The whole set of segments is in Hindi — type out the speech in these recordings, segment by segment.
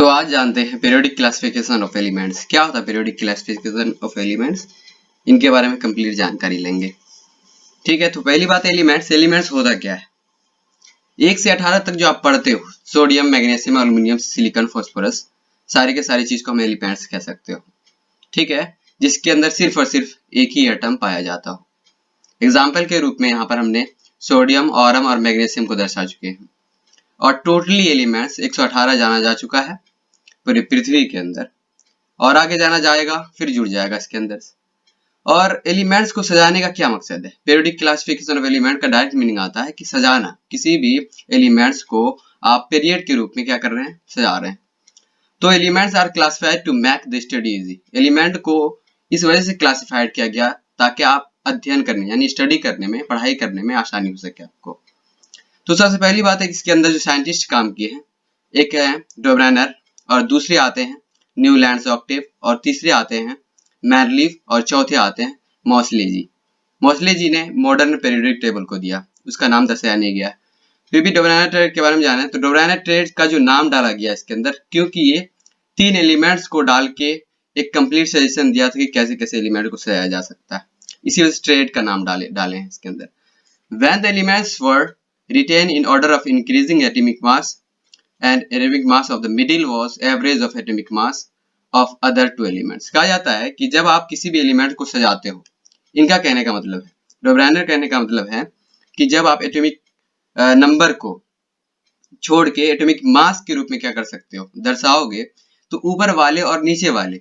तो आज जानते हैं पीरियोडिक क्लासिफिकेशन ऑफ एलिमेंट्स। क्या होता है पीरियोडिक क्लासिफिकेशन ऑफ एलिमेंट्स, इनके बारे में कंप्लीट जानकारी लेंगे। ठीक है, तो पहली बात एलिमेंट्स होता क्या है। 1 से 18 तक जो आप पढ़ते हो, sodium, magnesium, aluminium, silicon, phosphorus, सारी के सारी चीज को हम एलिमेंट्स कह सकते हो। ठीक है, जिसके अंदर सिर्फ और सिर्फ एक ही एटम पाया जाता हो। एग्जाम्पल के रूप में यहाँ पर हमने सोडियम, ऑरम और मैग्नीशियम को दर्शा चुके हैं। और टोटली एलिमेंट्स 118 जाना जा चुका है पूरी पृथ्वी के अंदर, और आगे जाना जाएगा, फिर जुड़ जाएगा इसके अंदर। और एलिमेंट्स को सजाने का क्या मकसद है। पीरियोडिक क्लासिफिकेशन ऑफ एलिमेंट का डायरेक्ट मीनिंग आता है कि सजाना। किसी भी एलिमेंट्स को आप पीरियड के रूप में क्या कर रहे हैं, सजा रहे हैं। तो elements are classified to make the study easy. Element को इस वजह से क्लासिफाइड किया गया ताकि आप अध्ययन करने यानी स्टडी करने में, पढ़ाई करने में आसानी हो सके आपको। तो सबसे पहली बात है कि इसके अंदर जो साइंटिस्ट काम किए हैं, एक है डोब्रेनर, और दूसरे आते हैं न्यूलैंड्स ऑक्टेव, और तीसरे आते हैं मैरलीफ, और चौथे आते हैं मॉसले जी। मॉसले जी ने मॉडर्न पीरियोडिक टेबल को दिया, उसका नाम दर्शाया नहीं गया। फिर भी डोब्रेनर ट्रेड के बारे में जाने तो डोब्रेनर ट्रेड का जो नाम डाला गया इसके अंदर, क्योंकि ये 3 एलिमेंट्स को डाल के एक कंप्लीट सजेशन दिया था कि कैसे कैसे एलिमेंट को सजाया जा सकता है, इसी वजह से ट्रेड का नाम डाले हैं इसके अंदर। When the elements were written in order of increasing atomic mass, and atomic mass of the middle was average of atomic mass of other two elements। कहा जाता है कि जब आप किसी भी एलिमेंट को सजाते हो, इनका कहने का मतलब है, डोब्रेनर कहने का मतलब है कि जब आप एटॉमिक नंबर को छोड़ के एटॉमिक मास के रूप में क्या कर सकते हो, दर्शाओगे, तो ऊपर वाले और नीचे वाले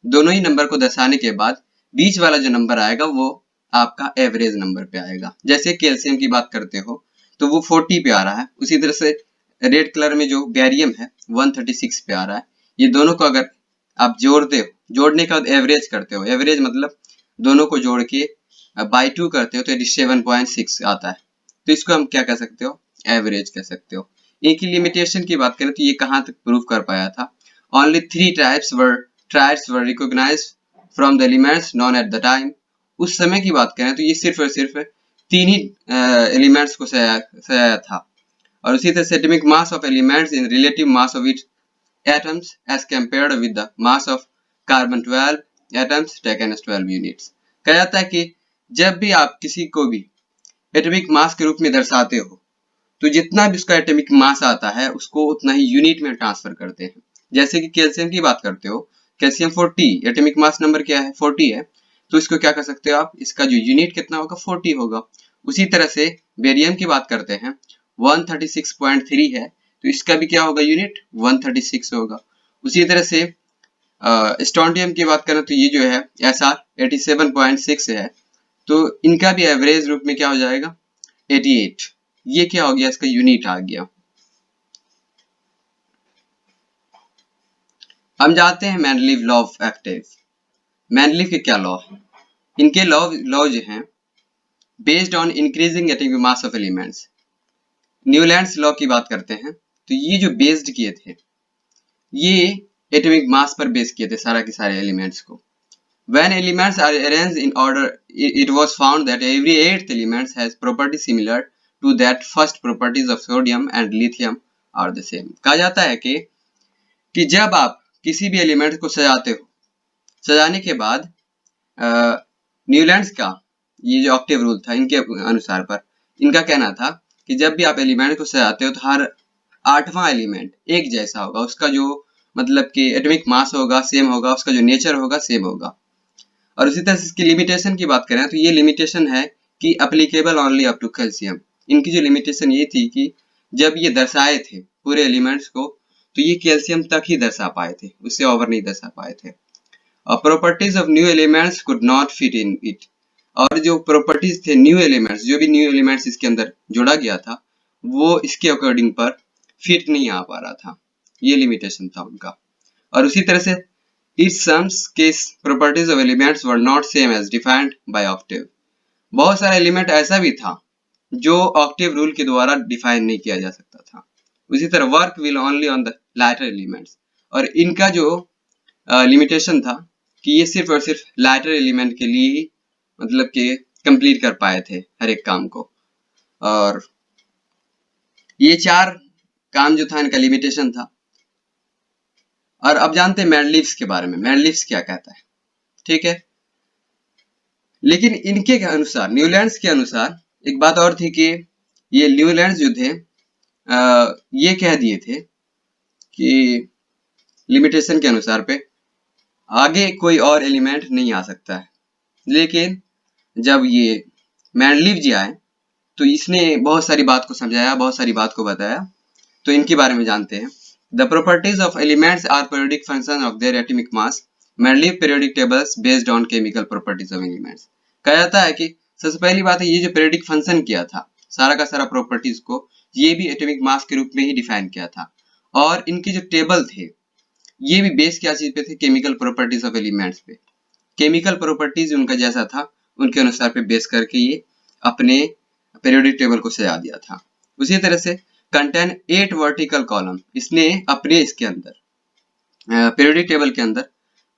दोनों ही नंबर को दर्शाने के बाद बीच वाला जो नंबर आएगा वो आपका एवरेज नंबर पे आएगा। जैसे कैल्शियम की बात करते हो तो वो 40 पे आ रहा है, उसी तरह से रेड कलर में जो बैरियम है 136 पे आ रहा है। ये दोनों को अगर आप जोड़ते हो, जोड़ने के बाद एवरेज करते हो, एवरेज मतलब दोनों को जोड़ के बाई 2 करते हो तो 87.6 आता है। तो इसको हम क्या कह सकते हो, एवरेज कह सकते हो। एक ही लिमिटेशन की बात करें तो ये कहाँ तक प्रूव कर पाया था, only 3 tribes were recognised from the elements known at the time. उस समय की बात करें तो ये सिर्फ और सिर्फ 3 ही एलिमेंट्स को सजाया था। और उसी तरह से atomic mass of elements in relative mass of its atoms as compared with the mass of carbon 12 atoms taken as 12 units. कहा जाता है कि जब भी आप किसी को भी एटॉमिक मास के रूप में दर्शाते हो तो जितना भी उसका एटॉमिक मास आता है उसको उतना ही यूनिट में ट्रांसफर करते हैं। जैसे कि कैल्शियम की बात करते हो, कैल्शियम 40, एटॉमिक मास नंबर क्या है, 40 है, तो इसको क्या कर सकते हो आप, इसका जो यूनिट कितना होगा, 40 होगा। उसी तरह से बेरियम की बात करते हैं, 136.3 है, तो इसका भी क्या होगा, यूनिट 136 होगा। उसी तरह से स्ट्रोंडियम की बात करें तो ये जो है SR 87.6 है, तो इनका भी एवरेज रूप में क्या हो जाएगा, 88। ये क्या हो गया, इसका यूनिट आ गया। हम जाते हैं Mendeleev law of active. Mendeleev के क्या लॉ है, इनके लॉ जो हैं based on increasing atomic mass of elements. Newlands law की बात करते हैं तो ये जो बेस्ड किए थे, ये एटॉमिक मास पर बेस किए थे सारा के सारे एलिमेंट्स को। When elements are arranged in order, it was found that every 8th element has properties similar to that first properties of sodium and lithium are the same। कहा जाता है कि जब आप किसी भी एलिमेंट को सजाते हो, सजाने के बाद न्यूलैंड्स का ये जो ऑक्टेव रूल था, इनके अनुसार पर इनका कहना था कि जब भी आप एलिमेंट को सजाते हो तो हर 8वां एलिमेंट एक जैसा होगा, उसका जो मतलब कि एटॉमिक मास होगा सेम होगा, उसका जो नेचर होगा सेम होगा। और उसी तरह से इसकी लिमिटेशन की बात करें तो ये लिमिटेशन है कि applicable only up to calcium. इनकी जो लिमिटेशन ये थी कि जब ये दर्शाए थे पूरे एलिमेंट्स को तो ये कैल्शियम तक ही दर्शा पाए थे, उससे ओवर नहीं दर्शा पाए थे। और properties of new elements could not fit in it. और जो प्रॉपर्टीज थे न्यू एलिमेंट्स, जो भी न्यू एलिमेंट्स इसके अंदर जोड़ा गया था वो इसके अकॉर्डिंग पर फिट नहीं आ पा रहा था, ये लिमिटेशन था उनका। और उसी तरह से its sums case properties of elements were not same as defined by octave। बहुत सारे एलिमेंट ऐसा भी था जो ऑक्टेव रूल के द्वारा डिफाइन नहीं किया जा सकता था। उसी तरह work will only on the lighter elements, और इनका जो लिमिटेशन था कि ये सिर्फ और सिर्फ लाइटर एलिमेंट के लिए ही मतलब कि कंप्लीट कर पाए थे हर एक काम को। और ये 4 काम जो था इनका लिमिटेशन था। और अब जानते हैं मैंडलीव्स के बारे में, मैंडलीव्स क्या कहता है, ठीक है। लेकिन इनके अनुसार, न्यूलैंड्स के अनुसार एक बात और थी कि ये न्यूलैंड्स जो थे ये कह दिए थे कि लिमिटेशन के अनुसार पे आगे कोई और एलिमेंट नहीं आ सकता है। लेकिन जब ये मैंडलीव जी आए तो इसने बहुत सारी बात को समझाया, बहुत सारी बात को बताया। तो इनके बारे में जानते हैं। The properties of elements are periodic function of their atomic mass, Mendeleev periodic tables based on chemical properties of elements. कहा जाता है कि सबसे पहली बात है, ये जो पीरियोडिक फंक्शन किया था सारा का सारा प्रॉपर्टीज को, ये भी एटॉमिक मास के रूप में ही डिफाइन किया था। और इनके जो टेबल थे ये भी बेस क्या चीज पे थे, केमिकल प्रॉपर्टीज ऑफ एलिमेंट्स पे। केमिकल प्रॉपर्टीज उनका जैसा था उनके अनुसार पे बेस करके ये अपने पीरियोडिक टेबल को सजा दिया था। उसी तरह से कंटेन 8 वर्टिकल कॉलम, इसने अपने इसके अंदर पीरियोडिक टेबल के अंदर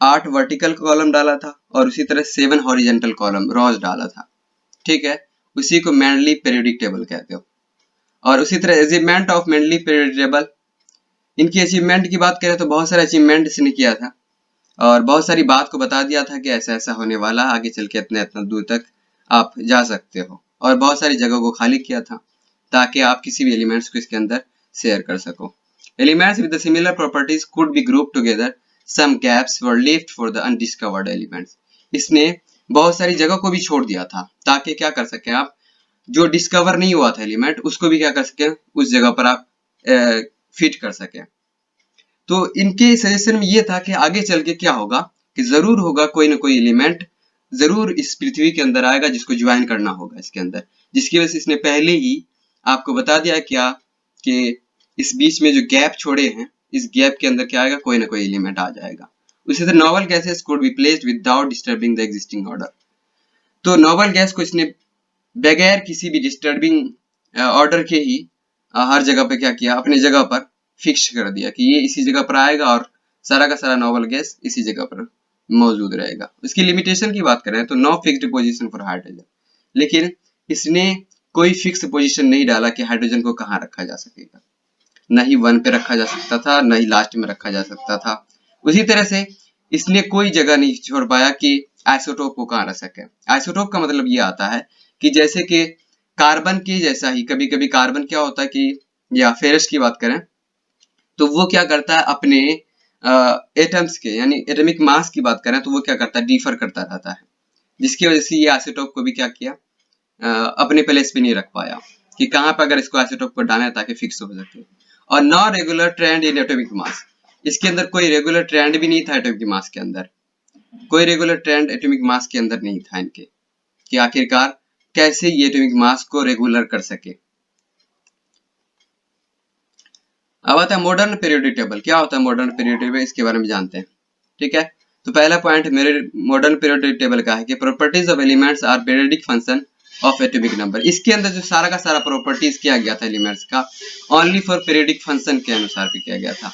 8 वर्टिकल कॉलम डाला था और उसी तरह 7 हॉरिजेंटल कॉलम रॉज डाला था, ठीक है। उसी को मैंडलीव पीरियोडिक टेबल कहते हो। और उसी तरह achievement of Mendeleev periodic table, इनकी अचीवमेंट की बात करें तो बहुत सारे अचीवमेंट इसने किया था और बहुत सारी बात को बता दिया था कि ऐसा ऐसा होने वाला, आगे चल के इतना इतना दूर तक आप जा सकते हो। और बहुत सारी जगह को खाली किया था ताकि आप किसी भी एलिमेंट्स को इसके अंदर शेयर कर सको। Elements with similar properties could be group together, some gaps were left for the undiscovered elements. इसने बहुत सारी जगह को भी छोड़ दिया था ताकि क्या कर सके आप, जो डिस्कवर नहीं हुआ था एलिमेंट उसको भी क्या कर सके, उस जगह पर आप फिट कर सके। तो इनके सजेशन में ये था कि आगे चल के क्या होगा कि जरूर होगा कोई ना कोई एलिमेंट जरूर इस पृथ्वी के अंदर आएगा जिसको ज्वाइन करना होगा इसके अंदर, जिसकी वजह से इसने पहले ही आपको बता दिया क्या कि इस बीच में जो गैप छोड़े हैं इस गैप के अंदर क्या आएगा, कोई ना कोई एलिमेंट आ जाएगा। उसी तरह novel gases could be placed without disturbing the existing order. तो नोवेल गैस को इसने बगैर किसी भी डिस्टर्बिंग ऑर्डर के ही हर जगह पे क्या किया, अपनी जगह पर फिक्स कर दिया कि ये इसी जगह पर आएगा और सारा का सारा नोवेल गैस इसी जगह पर मौजूद रहेगा। इसकी लिमिटेशन की बात करें तो no fixed position for hydrogen, लेकिन इसने कोई फिक्स पोजीशन नहीं डाला कि हाइड्रोजन को कहाँ रखा जा सकेगा, न ही 1 पे रखा जा सकता था न ही लास्ट में रखा जा सकता था। उसी तरह से इसने कोई जगह नहीं छोड़ पाया कि आइसोटोप को कहाँ रख सके। आइसोटोप का मतलब ये आता है कि जैसे कि कार्बन के जैसा ही कभी कभी कार्बन क्या होता है कि, या फेरस की बात करें तो वो क्या करता है अपने एटम्स के यानी एटॉमिक मास की बात करें तो वो क्या करता है, डिफर करता रहता है, जिसकी वजह से ये आइसोटोप को भी क्या किया, अपने प्लेस पे नहीं रख पाया कि कहाँ पर अगर इसको आइसोटोप को डालना है ताकि फिक्स हो सके। और non regular trend in atomic mass, इसके अंदर कोई रेगुलर ट्रेंड भी नहीं था एटॉमिक मास के अंदर, कोई रेगुलर ट्रेंड एटॉमिक मास के अंदर नहीं था इनके कि आखिरकार कैसे ये एटॉमिक मास को रेगुलर कर सके। अब आता है मॉडर्न पीरियोडिक टेबल। क्या होता है मॉडर्न पीरियोडिक टेबल, इसके बारे में जानते हैं, ठीक है। तो पहला पॉइंट मेरे मॉडर्न पीरियोडिक टेबल का है कि properties of elements are periodic function of atomic number. इसके अंदर जो सारा का सारा प्रॉपर्टीज किया गया था एलिमेंट्स का ओनली फॉर पीरियोडिक फंक्शन के अनुसार भी किया गया था।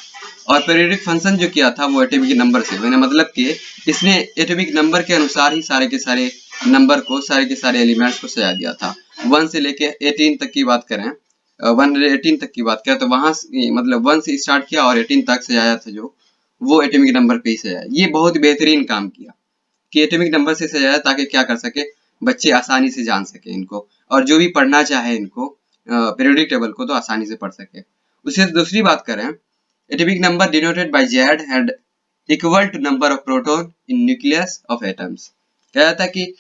और पीरियोडिक फंक्शन जो किया था वो एटॉमिक नंबर से, मैंने मतलब कि इसने एटॉमिक नंबर के अनुसार ही सारे के सारे नंबर को, सारे के सारे एलिमेंट्स को सजा दिया था। 1 से लेके 18 तक की बात करें, 118 तक की बात करें तो वहां मतलब 1 से स्टार्ट किया और 18 तक सजाया था जो वो एटॉमिक नंबर पे ही सजाया। ये बहुत बेहतरीन काम किया कि एटॉमिक नंबर से सजाया ताकि क्या कर सके, बच्चे आसानी से जान सके इनको, और जो भी पढ़ना चाहे इनको पीरियोडिक टेबल को तो आसानी से पढ़ सके। उससे दूसरी बात करें, atomic number denoted by Z had equal to number of proton in nucleus of atoms. कहा जाता है कि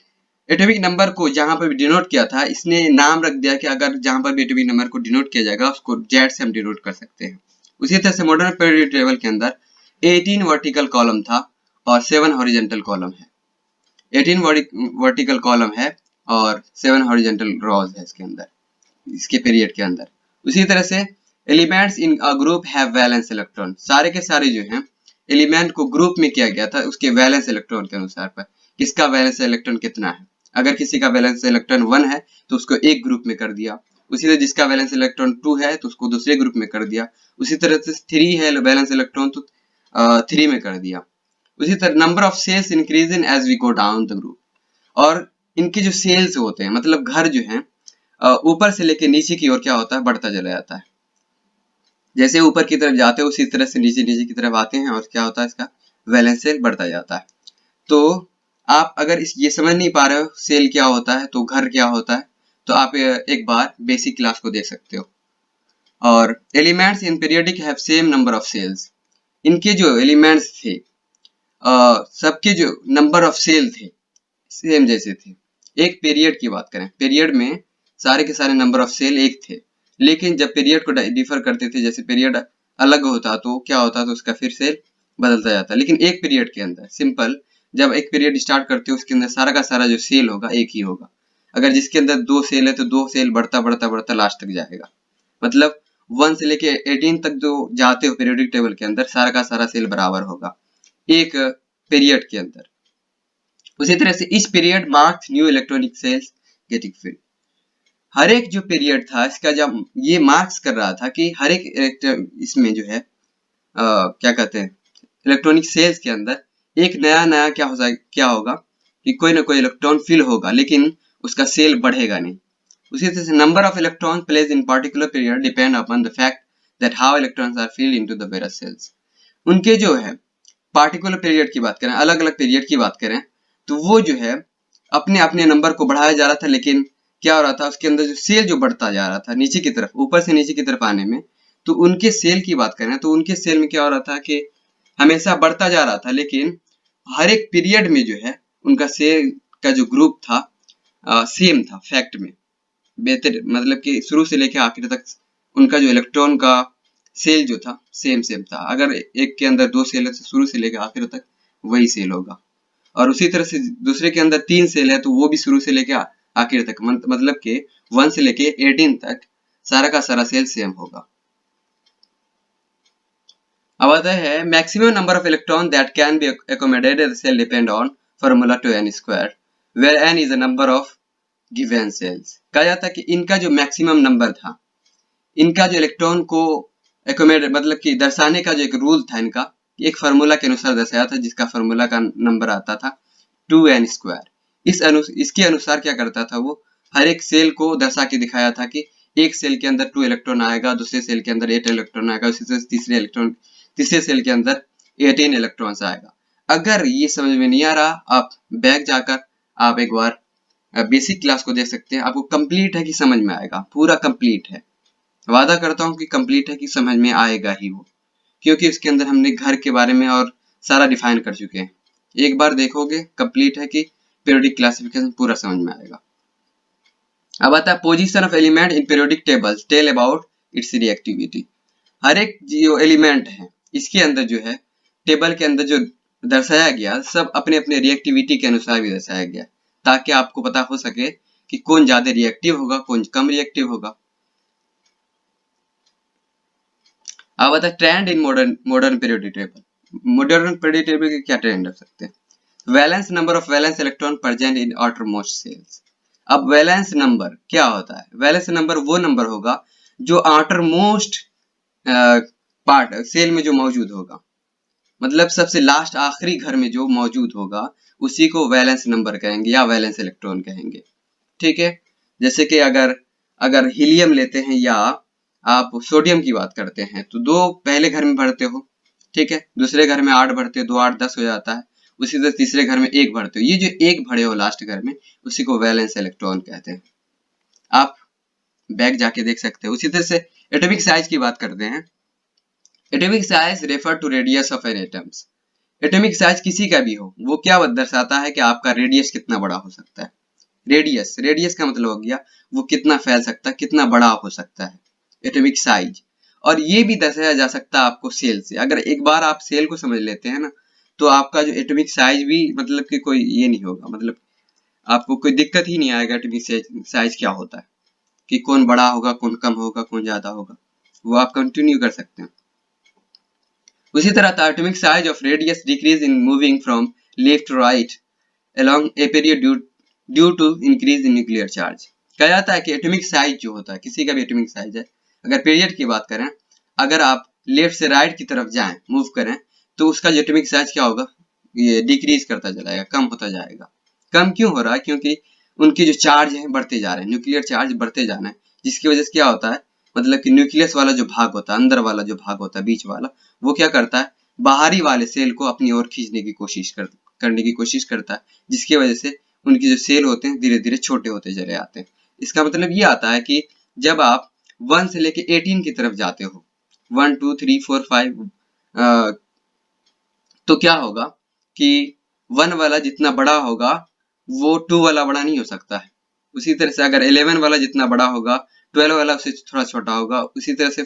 एटॉमिक नंबर को जहां पर भी डिनोट किया था इसने नाम रख दिया कि अगर जहां पर भी एटॉमिक नंबर को डिनोट किया जाएगा उसको Z से हम डिनोट कर सकते हैं। उसी तरह से मॉडर्न पीरियोडिक टेबल के अंदर 18 वर्टिकल कॉलम था और 7 हॉरिजॉन्टल कॉलम है। 18 वर्टिकल कॉलम है और 7 हॉरिजॉन्टल रॉज है इसके अंदर, इसके पीरियड के अंदर। उसी तरह से elements in a group have valence electron, सारे के सारे जो हैं एलिमेंट को ग्रुप में किया गया था उसके वैलेंस इलेक्ट्रॉन के अनुसार पर, किसका वैलेंस इलेक्ट्रॉन कितना है। अगर किसी का वैलेंस इलेक्ट्रॉन 1 है तो उसको एक ग्रुप में कर दिया, उसी तरह जिसका वैलेंस इलेक्ट्रॉन 2 है तो उसको दूसरे ग्रुप में कर दिया, उसी तरह से 3 है वैलेंस इलेक्ट्रॉन तो 3 में कर दिया। उसी तरह number of shells increase in as we go down the group, और इनके जो सेल्स होते हैं मतलब घर जो है ऊपर से लेके नीचे की ओर क्या होता है, बढ़ता चला जाता है। जैसे ऊपर की तरफ जाते हैं उसी तरह से नीचे नीचे की तरफ आते हैं और क्या होता है इसका वैलेंस सेल बढ़ता जाता है। तो आप अगर ये समझ नहीं पा रहे हो सेल क्या होता है तो घर क्या होता है, तो आप एक बार बेसिक क्लास को देख सकते हो। और elements in periodic have same number of shells, इनके जो एलिमेंट्स थे सबके जो नंबर ऑफ सेल थे सेम जैसे थे। एक पीरियड की बात करें, पीरियड में सारे के सारे नंबर ऑफ सेल एक थे, लेकिन जब पीरियड को डिफर करते थे, जैसे पीरियड अलग होता तो क्या होता तो उसका फिर सेल बदलता जाता। लेकिन एक पीरियड के अंदर सिंपल, जब एक पीरियड स्टार्ट करते हो उसके अंदर सारा का सारा जो सेल होगा एक ही होगा। अगर जिसके अंदर 2 सेल है तो 2 सेल बढ़ता बढ़ता बढ़ता लास्ट तक जाएगा। मतलब 1 से लेके 18 तक जो जाते हो पीरियोडिक टेबल के अंदर सारा का सारा सेल बराबर होगा एक पीरियड के अंदर। उसी तरह से इस period marks new electronic shells getting filled. हर एक जो पीरियड था इसका जब ये मार्क्स कर रहा था कि हर एक इसमें जो है क्या कहते हैं इलेक्ट्रॉनिक सेल्स के अंदर एक नया नया क्या होगा कि कोई ना कोई इलेक्ट्रॉन फिल होगा, लेकिन उसका सेल बढ़ेगा नहीं। उसी तरह से number of electron place in particular period depend upon the fact that how electrons are filled into the various shells. उनके जो है पार्टिकुलर पीरियड की बात करें, अलग अलग पीरियड की बात करें, तो वो जो है अपने अपने नंबर को बढ़ाया जा रहा था, लेकिन क्या हो रहा था उसके अंदर जो सेल जो बढ़ता जा रहा था नीचे की तरफ, ऊपर से नीचे की तरफ आने में, तो उनके सेल की बात करें तो उनके सेल में क्या हो रहा था कि हमेशा बढ़ता जा रहा था, लेकिन हर एक पीरियड में जो है उनका सेल का जो ग्रुप था सेम था फैक्ट में। बेहतर मतलब कि शुरू से लेकर आखिर तक उनका जो इलेक्ट्रॉन का सेल जो था सेम सेम था। अगर एक के अंदर 2 सेल है तो शुरू से लेकर आखिर तक वही सेल होगा, और उसी तरह से दूसरे के अंदर 3 सेल है तो वो भी शुरू से लेकर आखिर तक मतलब कि 1 से लेके 18 तक सारा का सारा सेल सेम होगा। अब आता है maximum number of electron that can be accommodated shell depend on formula two n square where n is the number of given shells. कहा जाता है कि इनका जो मैक्सिमम नंबर था, इनका जो इलेक्ट्रॉन को एकोमोडेट मतलब कि दर्शाने का जो एक रूल था, इनका एक फार्मूला के अनुसार दर्शाया था, जिसका फार्मूला का नंबर आता था 2n स्क्वायर। इसके अनुसार क्या करता था वो हर एक सेल को दर्शा के दिखाया था कि एक सेल के अंदर 2 इलेक्ट्रॉन आएगा, दूसरे सेल के अंदर 8 इलेक्ट्रॉन आएगा, उसी तरह तीसरे सेल के अंदर 18 इलेक्ट्रॉन्स आएगा। अगर ये समझ में नहीं आ रहा, आप बैक जाकर आप एक बार बेसिक क्लास को देख सकते हैं, आपको कंप्लीट है कि समझ में आएगा, पूरा कंप्लीट है। वादा करता हूँ कि कंप्लीट है कि समझ में आएगा ही वो, क्योंकि इसके अंदर हमने घर के बारे में और सारा डिफाइन कर चुके हैं। एक बार देखोगे कंप्लीट है कि पीरियोडिक क्लासिफिकेशन पूरा समझ में आएगा। अब आता है position of element in periodic tables tell about its reactivity. हर एक जो एलिमेंट है इसके अंदर जो है टेबल के अंदर जो दर्शाया गया सब अपने अपने रिएक्टिविटी के अनुसार भी दर्शाया गया, ताकि आपको पता हो सके कि कौन ज्यादा रिएक्टिव होगा कौन कम रिएक्टिव होगा। अब आता है trend in modern periodic table. Modern periodic table के क्या ट्रेंड रख सकते हैं? Valence number of valence electron present in outermost shells. अब वैलेंस नंबर क्या होता है? वैलेंस नंबर वो नंबर होगा जो आउटरमोस्ट पार्ट सेल में जो मौजूद होगा, मतलब सबसे लास्ट आखिरी घर में जो मौजूद होगा उसी को वैलेंस नंबर कहेंगे या वैलेंस इलेक्ट्रॉन कहेंगे। ठीक है, जैसे कि अगर हीलियम लेते हैं या आप सोडियम की बात करते हैं तो 2 पहले घर में भरते हो, ठीक है, दूसरे घर में 8 भरते हो, 2 8 10 हो जाता है, उसी तरह तीसरे घर में 1 भरते हो। ये जो 1 भरे हो लास्ट घर में उसी को वैलेंस इलेक्ट्रॉन कहते हैं। आप बैक जाके देख सकते हो। उसी तरह से एटॉमिक साइज की बात करते हैं। Atomic size refer to radius of an atoms. Atomic size किसी का भी हो वो क्या दर्शाता है कि आपका रेडियस कितना बड़ा हो सकता है। रेडियस का मतलब हो गया वो कितना फैल सकता है, कितना बड़ा हो सकता है, एटॉमिक साइज। और ये भी दर्शाया जा सकता है आपको सेल से। अगर एक बार आप सेल को समझ लेते हैं ना तो आपका जो एटॉमिक साइज भी मतलब कि कोई ये नहीं होगा, मतलब आपको कोई दिक्कत ही नहीं आएगा एटॉमिक साइज क्या होता है, कि कौन बड़ा होगा कौन कम होगा कौन ज्यादा होगा, वो आप कंटिन्यू कर सकते हैं। उसी तरह the atomic size of radius decrease in moving from left to right along a period due to increase in nuclear charge। कहा जाता है कि एटॉमिक साइज जो होता है किसी का भी एटॉमिक साइज है, अगर पीरियड की बात करें, अगर आप लेफ्ट से राइट की तरफ जाएं मूव करें तो उसका जो एटॉमिक साइज क्या होगा, ये डिक्रीज करता चलाएगा, कम होता जाएगा। कम क्यों हो रहा है? क्योंकि उनके जो चार्ज हैं बढ़ते जा रहे हैं, न्यूक्लियर चार्ज बढ़ते जा रहे हैं, जिसकी वजह से क्या होता है मतलब कि न्यूक्लियस वाला जो भाग होता है, अंदर वाला जो भाग होता है, बीच वाला, वो क्या करता है, बाहरी वाले सेल को अपनी ओर खींचने की करने की कोशिश करता है, जिसकी वजह से उनके जो सेल होते हैं धीरे धीरे छोटे होते चले आते हैं। इसका मतलब ये आता है कि जब आप 1 से लेके 18 की तरफ जाते हो, 1 2 3 4 5, तो क्या होगा कि 1 वाला जितना बड़ा होगा वो 2 वाला बड़ा नहीं हो सकता है। उसी तरह से अगर 11 वाला जितना बड़ा होगा 12 वाला उससे थोड़ा छोटा होगा, उसी तरह से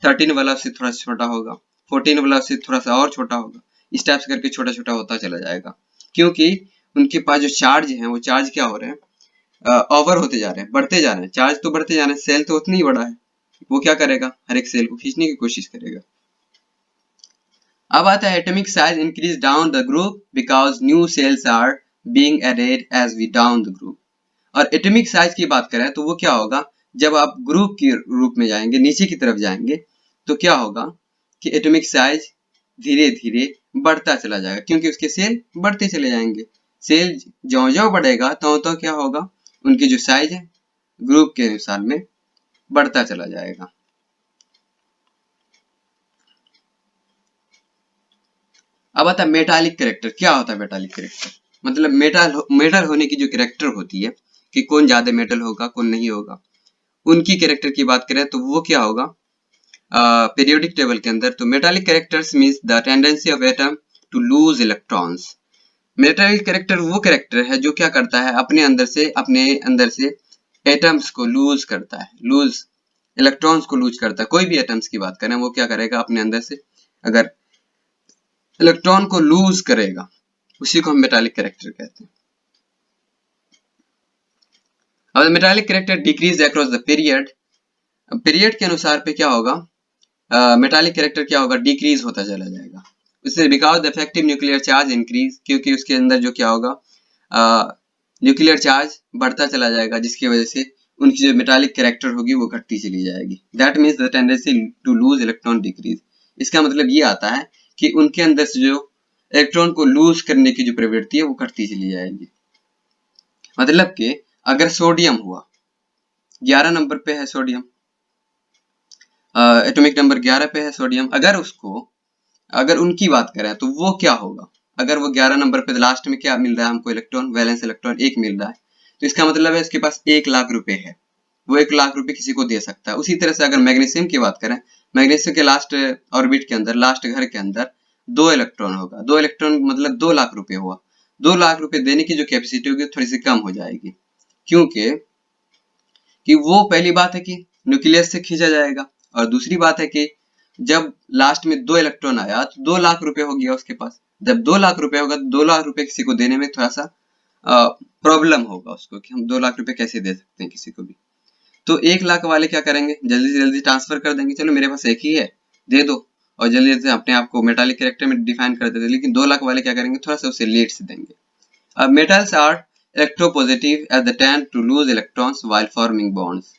13 वाला उससे थोड़ा छोटा होगा, 14 वाला उससे थोड़ा सा और छोटा होगा, इस टाइप से करके छोटा छोटा होता चला जाएगा, क्योंकि उनके पास जो चार्ज है वो चार्ज क्या हो रहे हैं, ओवर होते जा रहे हैं, बढ़ते जा रहे हैं, चार्ज तो बढ़ते जा रहे हैं, सेल तो उतना ही बड़ा है, वो क्या करेगा, हर एक सेल को खींचने की कोशिश करेगा। अब आता है atomic size increase down the group because new shells are being added as we down the group. और एटॉमिक साइज की बात करें तो वो क्या होगा, जब आप ग्रुप के रूप में जाएंगे, नीचे की तरफ जाएंगे, तो क्या होगा कि एटॉमिक साइज धीरे धीरे बढ़ता चला जाएगा, क्योंकि उसके सेल बढ़ते चले जाएंगे। सेल ज्यो ज्यो बढ़ेगा तो क्या होगा, उनकी जो साइज है ग्रुप के अनुसार में बढ़ता चला जाएगा। अब आता है मेटालिक कैरेक्टर। क्या होता है मेटालिक कैरेक्टर, मतलब मेटल होने की जो कैरेक्टर होती है कि कौन ज्यादा मेटल होगा कौन नहीं होगा, उनकी कैरेक्टर की बात करें तो वो क्या होगा पीरियोडिक टेबल के अंदर। तो metallic characters means the tendency of atom to lose electrons. Metallic character वो कैरेक्टर है जो क्या करता है, अपने अंदर से एटम्स को लूज करता है, लूज इलेक्ट्रॉन्स को लूज करता है। कोई भी एटम्स की बात करें वो क्या करेगा, अपने अंदर से अगर इलेक्ट्रॉन को लूज करेगा, उसी को हम मेटालिक कैरेक्टर कहते हैं। अब metallic character decrease across the period, period के अनुसार पे क्या होगा, मेटालिक कैरेक्टर क्या होगा, डिक्रीज होता चला जाएगा। उससे because the effective nuclear charge increase, क्योंकि उसके अंदर जो क्या होगा, न्यूक्लियर चार्ज बढ़ता चला जाएगा, जिसकी वजह से उनकी जो मेटालिक कैरेक्टर होगी वो घटती चली जाएगी। That means the tendency to lose electron decrease. इसका मतलब ये आता है कि उनके अंदर से जो इलेक्ट्रॉन को लूज करने की जो प्रवृत्ति है वो घटती चली जाएगी। मतलब कि अगर सोडियम हुआ 11 नंबर पे है सोडियम, एटॉमिक नंबर 11 पे है सोडियम, अगर उनकी बात करें तो वो क्या होगा, अगर वो 11 नंबर पे लास्ट में क्या मिल रहा है हमको, इलेक्ट्रॉन, वैलेंस इलेक्ट्रॉन 1 मिल रहा है, तो इसका मतलब है उसके पास 1 लाख रुपए है, वो 1 लाख रुपए किसी को दे सकता है। उसी तरह से अगर मैग्नीशियम की बात करें, मैग्नीशियम के लास्ट ऑर्बिट के अंदर, लास्ट घर के अंदर 2 इलेक्ट्रॉन होगा, 2 इलेक्ट्रॉन मतलब 2 लाख रुपए हुआ। 2 लाख रुपए देने की जो कैपेसिटी होगी थोड़ी सी कम हो जाएगी, क्योंकि कि वो पहली बात है कि न्यूक्लियस से खींचा जाएगा, और दूसरी बात है कि जब लास्ट में 2 इलेक्ट्रॉन आया तो 2 लाख रुपए हो गया उसके पास। जब 2 लाख रुपए होगा तो 2 लाख रुपए किसी को देने में थोड़ा सा प्रॉब्लम होगा उसको, कि हम 2 लाख रुपए कैसे दे सकते हैं किसी को भी। तो 1 लाख वाले क्या करेंगे, जल्दी से जल्दी ट्रांसफर कर देंगे, चलो मेरे पास एक ही है दे दो, और जल्दी से अपने आप को मेटालिक कैरेक्टर में डिफाइन कर देते। लेकिन 2 लाख वाले क्या करेंगे, थोड़ा सा उसे लेट से देंगे। अब metals are electropositive as they tend to lose electrons while forming bonds.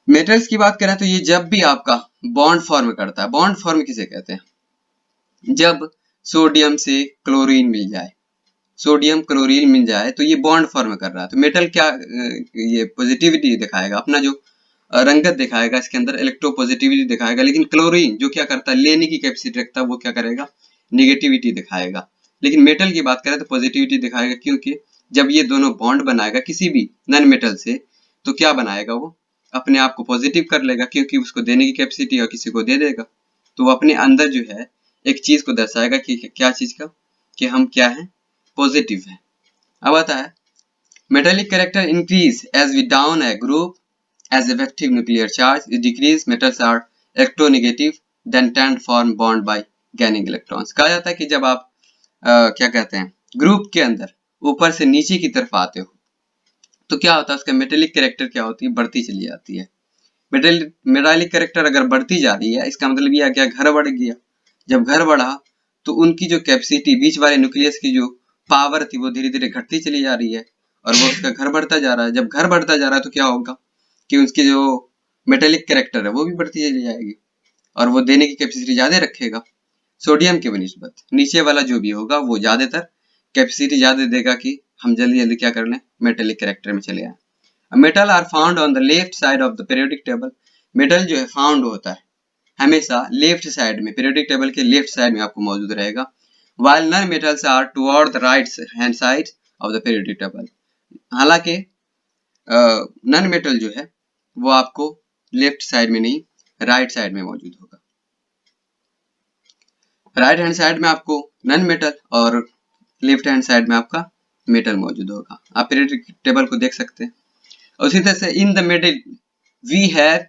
Metals की बात करें तो ये जब भी आपका बॉन्ड फॉर्म करता है, बॉन्ड फॉर्म किसे कहते हैं, जब सोडियम से क्लोरीन मिल जाए, सोडियम क्लोरीन मिल जाए तो ये बॉन्ड फॉर्म कर रहा है। तो मेटल क्या ये पॉजिटिविटी दिखाएगा, अपना जो रंगत दिखाएगा, इसके अंदर इलेक्ट्रोपॉजिटिविटी दिखाएगा। लेकिन क्लोरीन जो क्या करता है, लेने की कैपेसिटी रखता है, वो क्या करेगा, निगेटिविटी दिखाएगा। लेकिन मेटल की बात करें तो पॉजिटिविटी दिखाएगा, क्योंकि जब ये दोनों बॉन्ड बनाएगा किसी भी नॉन मेटल से, तो क्या बनाएगा, वो अपने आप को पॉजिटिव कर लेगा, क्योंकि उसको देने की कैपेसिटी और किसी को दे देगा। तो वो अपने अंदर जो है एक चीज को दर्शाएगा कि क्या चीज का, कि हम क्या है, पॉजिटिव है। अब आता है metallic character increase as we down a group as effective nuclear charge is decreased, metals are electronegative then tend form bond by gaining electrons। कहा जाता है कि जब आप क्या कहते हैं ग्रुप के अंदर ऊपर से नीचे की तरफ आते हो तो क्या होता है, उसका मेटेलिक कैरेक्टर क्या होती है, बढ़ती चली जाती है। मेटालिक कैरेक्टर अगर बढ़ती जा रही है, इसका मतलब यह क्या, घर बढ़ गया। जब घर बढ़ा तो उनकी जो कैपेसिटी, बीच वाले न्यूक्लियस की जो पावर थी वो धीरे धीरे घटती चली जा रही है, और वो उसका घर बढ़ता जा रहा है। जब घर बढ़ता जा रहा है तो क्या होगा कि उसकी जो मेटेलिक कैरेक्टर है वो भी बढ़ती चली जाएगी, और वो देने की कैपेसिटी ज्यादा रखेगा। सोडियम के बनिस्बत नीचे वाला जो भी होगा वो ज्यादातर कैपेसिटी ज्यादा देगा कि हम जल्दी जल्दी क्या कर लें, मेटेलिक कैरेक्टर में चले आए। Metal are found on the left side of the periodic table. Metal जो है फाउंड होता है हमेशा लेफ्ट साइड में, पीरियोडिक टेबल के लेफ्ट साइड में आपको मौजूद रहेगा, while non metals are toward the right hand side of the periodic table. हालांकि नॉन मेटल जो है वो आपको लेफ्ट साइड में नहीं, राइट साइड में मौजूद होगा। राइट हैंड साइड में आपको नॉन मेटल और लेफ्ट हैंड साइड में आपका मेटल मौजूद होगा। आप पीरियोडिक टेबल को देख सकते हैं। उसी तरह से in the middle we have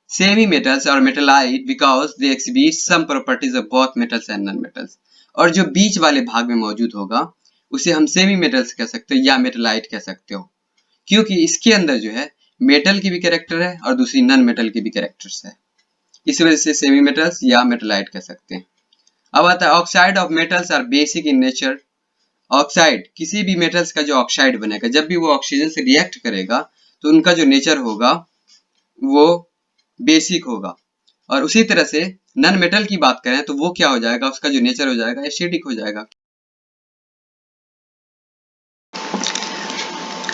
semi metals और metalloid because they exhibit some properties of both metals and non metals. और जो बीच वाले भाग में मौजूद होगा उसे हम सेमी मेटल्स कह सकते हो या मेटलाइट कह सकते हो, क्योंकि इसके अंदर जो है मेटल की भी कैरेक्टर है और दूसरी नॉन मेटल की भी कैरेक्टर्स है, इस वजह से सेमी मेटल्स या मेटलाइट कह सकते हैं। अब आता है oxide of metals are basic in nature. Oxide किसी भी मेटल्स का जो ऑक्साइड बनेगा, जब भी वो ऑक्सीजन से रिएक्ट करेगा तो उनका जो नेचर होगा वो बेसिक होगा। और उसी तरह से नॉन मेटल की बात करें तो वो क्या हो जाएगा, उसका जो नेचर हो जाएगा एसिडिक हो जाएगा।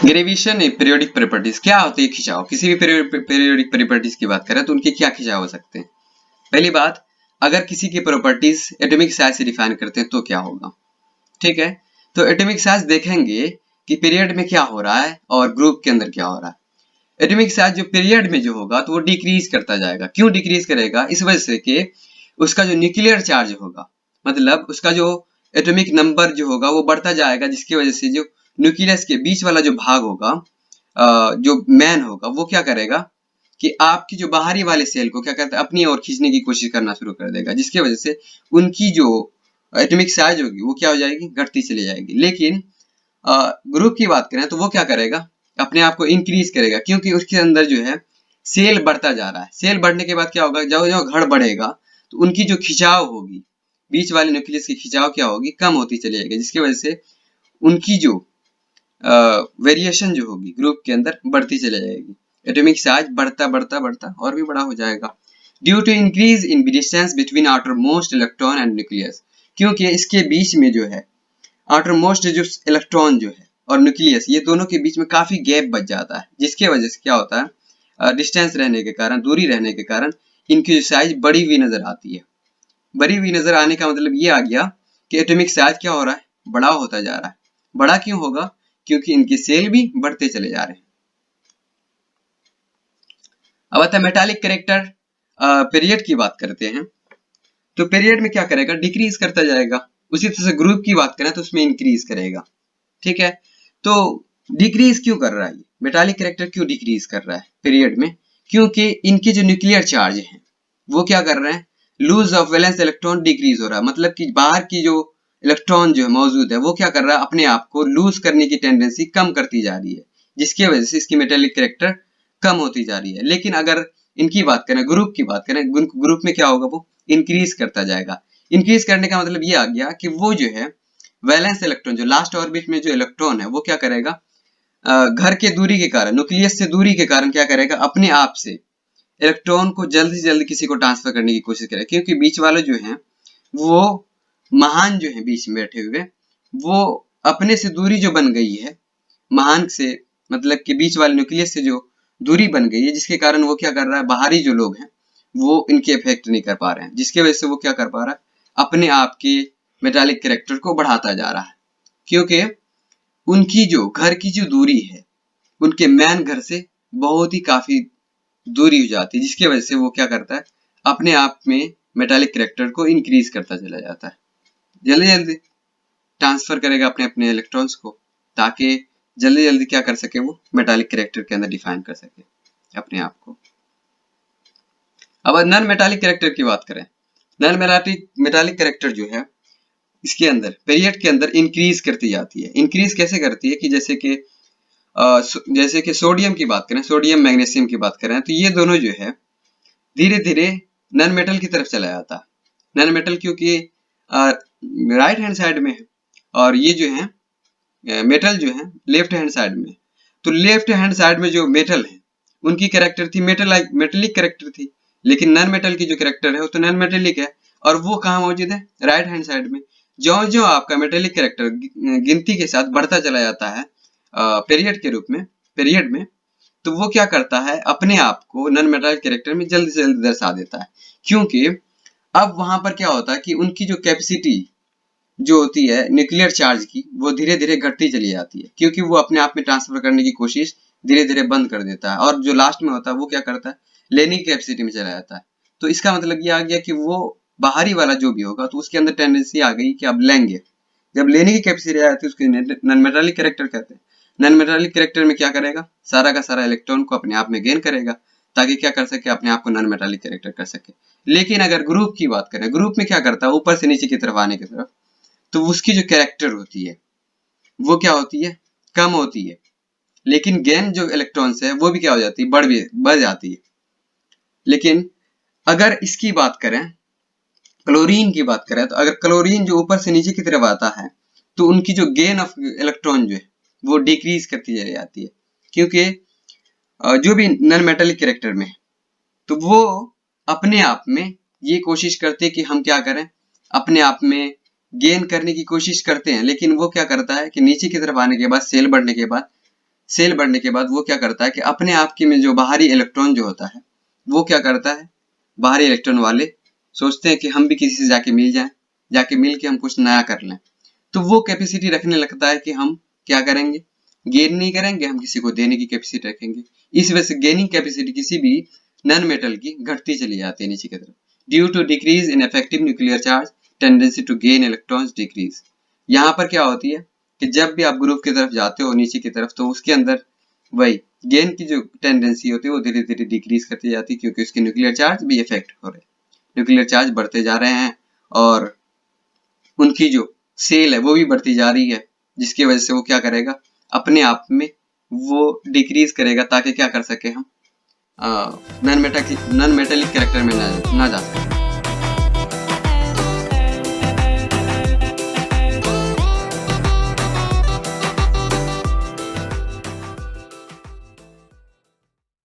डेरिवेशन पीरियोडिक प्रॉपर्टीज क्या होती है? खिंचाव। किसी भी पीरियोडिक प्रॉपर्टीज की बात करें तो उनके क्या खिंचाव हो सकते हैं? पहली बात, अगर किसी की प्रॉपर्टीज एटॉमिक साइज से डिफाइन करते हैं तो क्या होगा, ठीक है। तो एटॉमिक साइज देखेंगे कि पीरियड में क्या हो रहा है और ग्रुप के अंदर क्या हो रहा है। एटॉमिक साइज जो पीरियड में जो होगा तो वो डिक्रीज करता जाएगा। क्यों डिक्रीज करेगा? इस वजह से कि उसका जो न्यूक्लियर चार्ज होगा, मतलब उसका जो एटॉमिक नंबर जो होगा वो बढ़ता जाएगा, जिसकी वजह से जो न्यूक्लियस के बीच वाला जो भाग होगा, जो मैन होगा, वो क्या करेगा कि आपकी जो बाहरी वाले सेल को क्या करता है, अपनी ओर खींचने की कोशिश करना शुरू कर देगा, जिसकी वजह से उनकी जो एटॉमिक साइज होगी वो क्या हो जाएगी, घटती चली जाएगी। लेकिन ग्रुप की बात करें तो वो क्या करेगा, अपने आप को इंक्रीज करेगा, क्योंकि उसके अंदर जो है सेल बढ़ता जा रहा है। सेल बढ़ने के बाद क्या होगा, जब जो घड़ बढ़ेगा तो उनकी जो खिंचाव होगी, बीच वाले न्यूक्लियस की खिंचाव क्या होगी, कम होती चली जाएगी, जिसकी वजह से उनकी जो वेरिएशन जो होगी ग्रुप के अंदर बढ़ती चली जाएगी। एटॉमिक साइज बढ़ता बढ़ता बढ़ता और भी बड़ा हो जाएगा due to increase in distance between outermost electron and nucleus, क्योंकि इसके बीच में जो है आउटर मोस्ट जो इलेक्ट्रॉन जो है और न्यूक्लियस, ये दोनों के बीच में काफी गैप बच जाता है, जिसके वजह से क्या होता है, डिस्टेंस रहने के कारण, दूरी रहने के कारण इनकी जो साइज बड़ी हुई नजर आती है। बड़ी हुई नजर आने का मतलब ये आ गया कि एटॉमिक साइज क्या हो रहा है, बड़ा होता जा रहा है। बड़ा क्यों होगा, क्योंकि इनके सेल भी बढ़ते चले जा रहे हैं। अब आता है मेटालिक कैरेक्टर। पीरियड की बात करते हैं तो पीरियड में क्या करेगा, डिक्रीज करता जाएगा। उसी तरह से ग्रुप की बात करें तो उसमें इंक्रीज करेगा, ठीक है। तो डिक्रीज क्यों कर रहा है, मेटालिक कैरेक्टर क्यों डिक्रीज कर रहा है पीरियड में, क्योंकि इनके जो न्यूक्लियर चार्ज हैं वो क्या कर रहे हैं, lose of valence electron decrease हो रहा है, मतलब कि बाहर की जो इलेक्ट्रॉन जो है मौजूद है वो क्या कर रहा है, अपने आप को लूज करने की टेंडेंसी कम करती जा रही है, जिसकी वजह से इसकी मेटालिक कैरेक्टर कम होती जा रही है। लेकिन अगर इनकी बात करें, ग्रुप की बात करें, ग्रुप में क्या होगा, वो इंक्रीज करता जाएगा। इंक्रीज करने का मतलब ये आ गया कि वो जो है वैलेंस इलेक्ट्रॉन, जो लास्ट ऑर्बिट में जो इलेक्ट्रॉन है वो क्या करेगा, घर के दूरी के कारण, न्यूक्लियस से दूरी के कारण क्या करेगा, अपने आप से इलेक्ट्रॉन को जल्द से जल्द किसी को ट्रांसफर करने की कोशिश करेगा, क्योंकि बीच वाले जो है वो महान जो है बीच में बैठे हुए, वो अपने से दूरी जो बन गई है महान से, मतलब कि बीच वाले न्यूक्लियस से जो दूरी बन गई है, जिसके कारण वो क्या कर रहा है, बाहरी जो लोग हैं वो इनके इफेक्ट नहीं कर पा रहे हैं, जिसकी वजह से वो क्या कर पा रहा है, अपने आप के मेटालिक कैरेक्टर को बढ़ाता जा रहा है, क्योंकि उनकी जो घर की जो दूरी है उनके मैन घर से बहुत ही काफी दूरी हो जाती है, जिसकी वजह से वो क्या करता है, अपने आप में मेटालिक कैरेक्टर को इंक्रीज करता चला जाता है, जल्दी जल्दी ट्रांसफर करेगा अपने अपने इलेक्ट्रॉन्स को, ताकि जल्दी जल्दी क्या कर सके, वो मेटालिक कैरेक्टर के अंदर डिफाइन कर सके अपने आप को। अब नॉन मेटालिक कैरेक्टर की बात करें, नॉन मेटालिक कैरेक्टर जो है इसके अंदर पीरियड के अंदर इंक्रीज करती जाती है। इंक्रीज कैसे करती है कि जैसे कि सोडियम की बात करें, सोडियम मैग्नीशियम की बात करें, तो ये दोनों जो है धीरे धीरे नॉन मेटल की तरफ चला जाता है। नॉन मेटल क्योंकि राइट हैंड साइड में है और ये जो है मेटल जो है लेफ्ट हैंड साइड में, तो लेफ्ट हैंड साइड में जो मेटल है उनकी कैरेक्टर थी मेटेलिक कैरेक्टर थी, लेकिन नॉन मेटल की जो कैरेक्टर है वो तो नॉन मेटेलिक है, और वो कहाँ मौजूद है, राइट हैंड साइड में। जो जो आपका मेटेलिक कैरेक्टर गिनती के साथ बढ़ता चला जाता है पीरियड के रूप में, पीरियड में, तो वो क्या करता है, अपने आप को नॉन मेटालिक कैरेक्टर में जल्दी से जल्दी दर्शा देता है, क्योंकि अब वहां पर क्या होता है कि उनकी जो कैपेसिटी जो होती है न्यूक्लियर चार्ज की, वो धीरे धीरे घटती चली जाती है, क्योंकि वो अपने आप में ट्रांसफर करने की कोशिश धीरे धीरे बंद कर देता है, और जो लास्ट में होता है वो क्या करता है, लेने की कैपेसिटी में चला जाता है। तो इसका मतलब ये आ गया कि वो बाहरी वाला जो भी होगा तो उसके अंदर टेंडेंसी आ गई कि अब लेंगे, जब लेने की कैपेसिटी आती है उसके नॉन मेटालिक कैरेक्टर कहते हैं। नॉन मेटालिक कैरेक्टर में क्या करेगा, सारा का सारा इलेक्ट्रॉन को अपने आप में गेन करेगा, ताकि क्या कर सके, अपने आप को नॉन मेटालिक कैरेक्टर कर सके। लेकिन अगर ग्रुप की बात करें, ग्रुप में क्या करता है, ऊपर से नीचे की तरफ आने की तरफ, तो उसकी जो कैरेक्टर होती है वो क्या होती है, कम होती है, लेकिन गेन जो इलेक्ट्रॉन्स है वो भी क्या हो जाती है, बढ़ जाती है। लेकिन अगर इसकी बात करें, क्लोरीन की बात करें, तो अगर क्लोरीन जो ऊपर से नीचे की तरफ आता है तो उनकी जो गेन ऑफ इलेक्ट्रॉन जो है वो डिक्रीज करती चली जाती है, क्योंकि जो भी नॉन मेटालिक कैरेक्टर में तो वो अपने आप में ये कोशिश करते हैं कि हम क्या करें, अपने आप में गेन करने की कोशिश करते हैं, लेकिन वो क्या करता है कि नीचे की तरफ आने के बाद, सेल बढ़ने के बाद वो क्या करता है कि अपने आप की में जो बाहरी इलेक्ट्रॉन जो होता है वो क्या करता है, बाहरी इलेक्ट्रॉन वाले सोचते हैं कि हम भी किसी से जाके मिल जाएं, जाके मिल के हम कुछ नया कर लें, तो वो कैपेसिटी रखने लगता है कि हम क्या करेंगे, गेन नहीं करेंगे, हम किसी को देने की कैपेसिटी रखेंगे। इस वजह से गेनिंग कैपेसिटी किसी भी नॉन मेटल की घटती चली जाती है नीचे की तरफ, due to decrease in effective nuclear charge, tendency to gain electrons decrease. यहाँ पर क्या होती है कि जब भी आप ग्रुप की तरफ जाते हो नीचे की तरफ, तो उसके अंदर वही गेन की जो टेंडेंसी होती है वो धीरे धीरे डिक्रीज करती जाती है, क्योंकि उसके न्यूक्लियर चार्ज भी इफेक्ट हो रहे हैं, न्यूक्लियर चार्ज बढ़ते जा रहे हैं, और उनकी जो सेल है वो भी बढ़ती जा रही है, जिसकी वजह से वो क्या करेगा, अपने आप में वो डिक्रीज करेगा, ताकि क्या कर सके हम नॉन मेटालिक कैरेक्टर में ना जा सके।